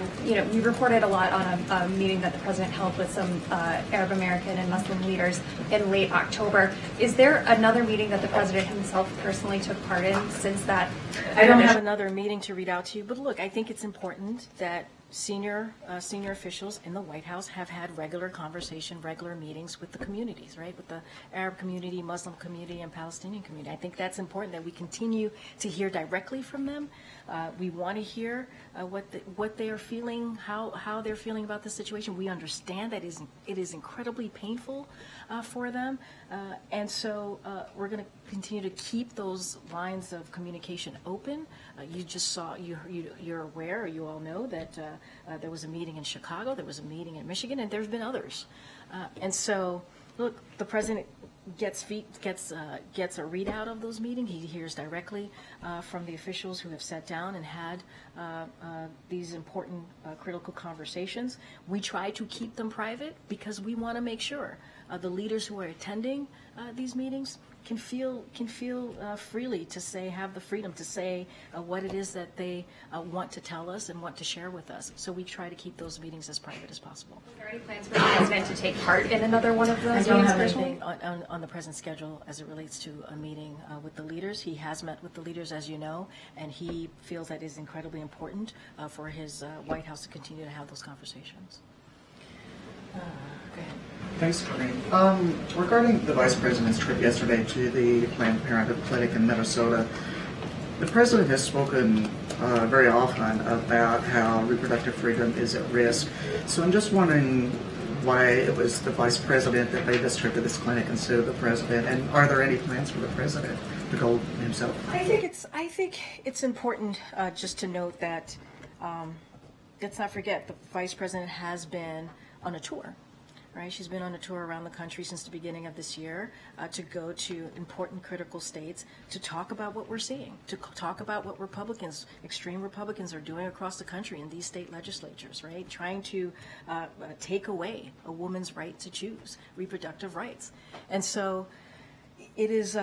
we reported a lot on a meeting that the president held with some Arab American and Muslim leaders in late October. Is there another meeting that the president himself personally took part in since that? I don't have another meeting to read out to you, but look, I think it's important that senior officials in the White House have had regular meetings with the communities, right? With the Arab community, Muslim community, and Palestinian community. I think that's important that we continue to hear directly from them. We want to hear what they are feeling, how they're feeling about the situation. We understand that it is incredibly painful for them, and so we're going to continue to keep those lines of communication open. You just saw, you're aware, or you all know that there was a meeting in Chicago, there was a meeting in Michigan, and there's been others. And so, look, the president gets a readout of those meetings. He hears directly from the officials who have sat down and had these important critical conversations. We try to keep them private because we want to make sure the leaders who are attending these meetings can feel freely to have the freedom to say what it is that they want to tell us and want to share with us. So we try to keep those meetings as private as possible. Are there any plans for the president to take part in another one of those meetings? I don't have anything on the president's schedule as it relates to a meeting with the leaders. He has met with the leaders, as you know, and he feels that it is incredibly important for his White House to continue to have those conversations. Go ahead. Thanks, Karine. Regarding the Vice President's trip yesterday to the Planned Parenthood clinic in Minnesota, the President has spoken very often about how reproductive freedom is at risk. So I'm just wondering why it was the Vice President that made this trip to this clinic instead of the President, and are there any plans for the President to go himself? I think it's important just to note that let's not forget the Vice President has been on a tour. Right, she's been on a tour around the country since the beginning of this year to go to important critical states to talk about what we're seeing, to talk about what extreme Republicans are doing across the country in these state legislatures, right? Trying to take away a woman's right to choose, reproductive rights. And so it is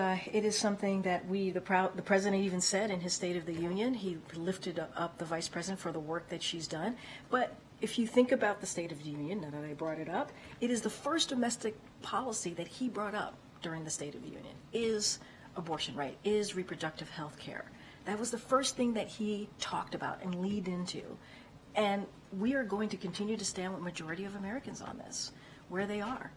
something that the president even said in his State of the Union. He lifted up the Vice President for the work that she's done. But if you think about the State of the Union, now that I brought it up, it is the first domestic policy that he brought up during the State of the Union is abortion right, is reproductive health care. That was the first thing that he talked about and leaned into. And we are going to continue to stand with majority of Americans on this, where they are.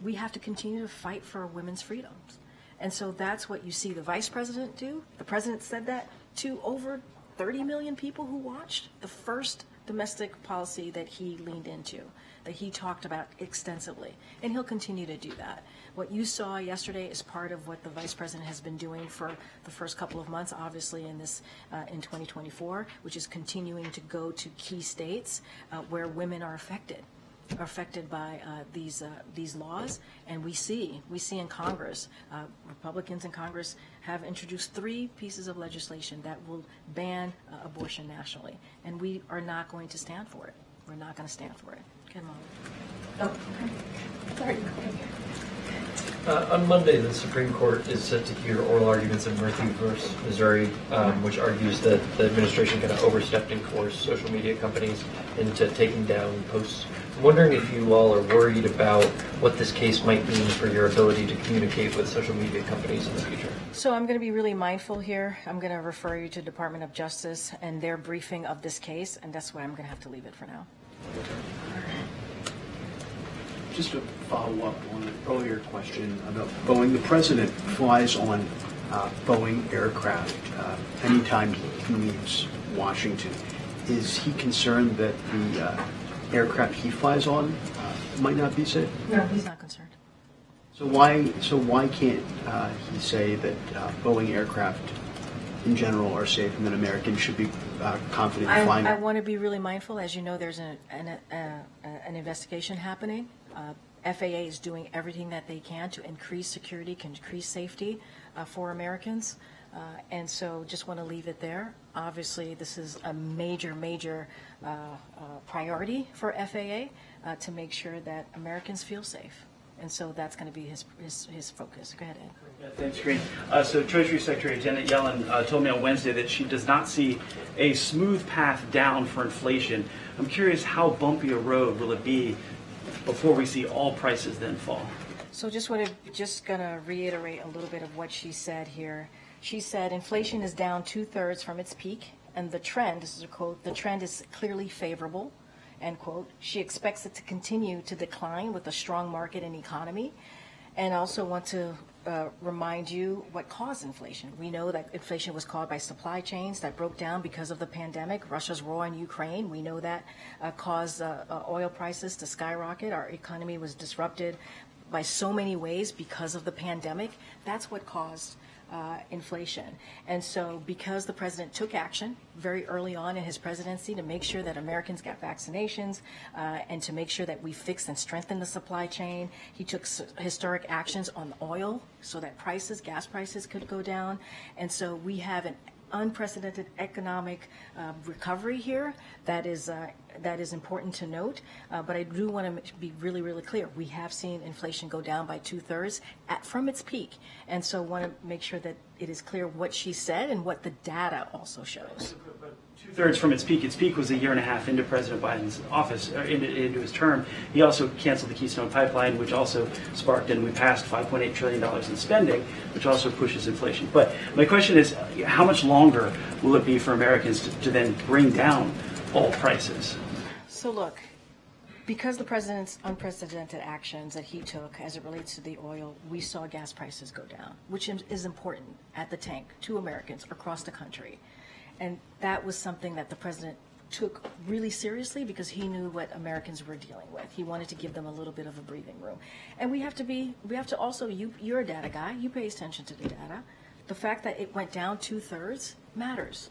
We have to continue to fight for women's freedoms. And so that's what you see the Vice President do. The President said that to over 30 million people who watched. The first domestic policy that he leaned into, that he talked about extensively, and he'll continue to do that. What you saw yesterday is part of what the Vice President has been doing for the first couple of months, obviously in 2024, which is continuing to go to key states where women are affected by these laws, and we see in Congress, Republicans in Congress have introduced 3 pieces of legislation that will ban abortion nationally, and we are not going to stand for it. We're not going to stand for it. Come on. Oh, okay. Sorry. On Monday, the Supreme Court is set to hear oral arguments in Murphy versus Missouri, which argues that the administration kind of overstepped and coerced social media companies into taking down posts. I'm wondering if you all are worried about what this case might mean for your ability to communicate with social media companies in the future. So I'm going to be really mindful here. I'm going to refer you to Department of Justice and their briefing of this case, and that's why I'm going to have to leave it for now. Just to follow up on an earlier question about Boeing, the president flies on Boeing aircraft anytime he leaves Washington. Is he concerned that the aircraft he flies on might not be safe? No, he's not concerned. So why can't he say that Boeing aircraft in general are safe and that Americans should be confident in flying? I want to be really mindful. As you know, there's an investigation happening. FAA is doing everything that they can to increase security, increase safety for Americans. And so just want to leave it there. Obviously, this is a major priority for FAA to make sure that Americans feel safe. And so that's going to be his focus. Go ahead, Ed. Yeah, thanks, Karine. So Treasury Secretary Janet Yellen told me on Wednesday that she does not see a smooth path down for inflation. I'm curious, how bumpy a road will it be before we see all prices then fall? So just going to reiterate a little bit of what she said here. She said inflation is down 2/3 from its peak, and the trend, this is a quote, the trend is clearly favorable, end quote. She expects it to continue to decline with a strong market and economy. And also want to remind you what caused inflation. We know that inflation was caused by supply chains that broke down because of the pandemic, Russia's war on Ukraine. We know that caused oil prices to skyrocket. Our economy was disrupted by so many ways because of the pandemic. That's what caused inflation. And so because the president took action very early on in his presidency to make sure that Americans got vaccinations and to make sure that we fixed and strengthened the supply chain, he took historic actions on oil so that gas prices could go down. And so we have an unprecedented economic recovery here that is important to note, but I do want to be really clear. We have seen inflation go down by 2/3 from its peak, and so want to make sure that it is clear what she said and what the data also shows. 2/3 from its peak. Its peak was a year and a half into President Biden's office, into his term. He also canceled the Keystone Pipeline, which also sparked, and we passed $5.8 trillion in spending, which also pushes inflation. But my question is, how much longer will it be for Americans to then bring down all prices? So look, because the president's unprecedented actions that he took as it relates to the oil, we saw gas prices go down, which is important at the tank to Americans across the country. And that was something that the president took really seriously because he knew what Americans were dealing with. He wanted to give them a little bit of a breathing room. And we have to also, you're a data guy, you pay attention to the data. The fact that it went down 2/3 matters.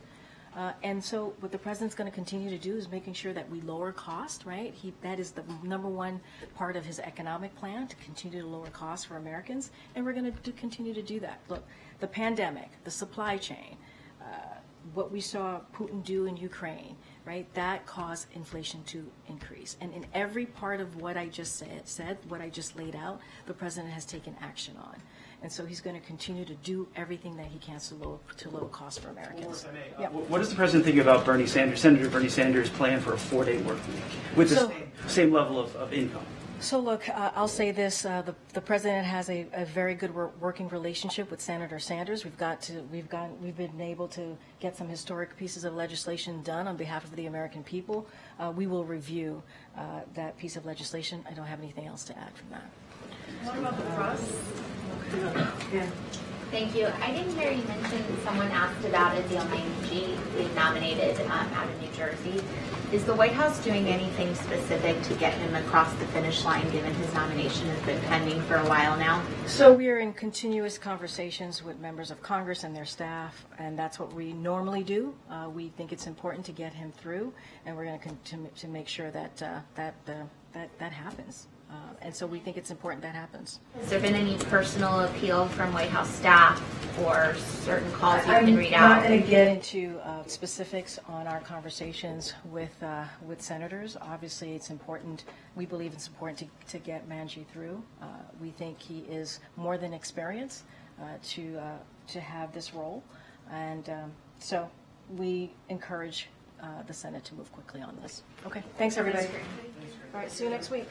And so what the president's going to continue to do is making sure that we lower cost, right? That is the number one part of his economic plan, to continue to lower costs for Americans. And we're going to continue to do that. Look, the pandemic, the supply chain, what we saw Putin do in Ukraine, right? That caused inflation to increase. And in every part of what I just said, what I just laid out, the president has taken action on. And so he's going to continue to do everything that he can to lower costs for Americans. What does the president think about Senator Bernie Sanders' plan for a 4-day work week with the same level of income? So look, I'll say this: the president has a very good working relationship with Senator Sanders. We've been able to get some historic pieces of legislation done on behalf of the American people. We will review that piece of legislation. I don't have anything else to add from that. What about the press? Yeah. Thank you. I didn't hear you mention someone asked about Adil Manji being nominated out of New Jersey. Is the White House doing anything specific to get him across the finish line, given his nomination has been pending for a while now? So we are in continuous conversations with members of Congress and their staff, and that's what we normally do. We think it's important to get him through, and we're going to make sure that that happens. And so we think it's important that happens. Has there been any personal appeal from White House staff or certain calls you can read out? I'm not going to get into specifics on our conversations with senators. Obviously, it's important. We believe it's important to get Manji through. We think he is more than experienced to have this role, and so we encourage the Senate to move quickly on this. Okay, thanks everybody. All right, see you next week.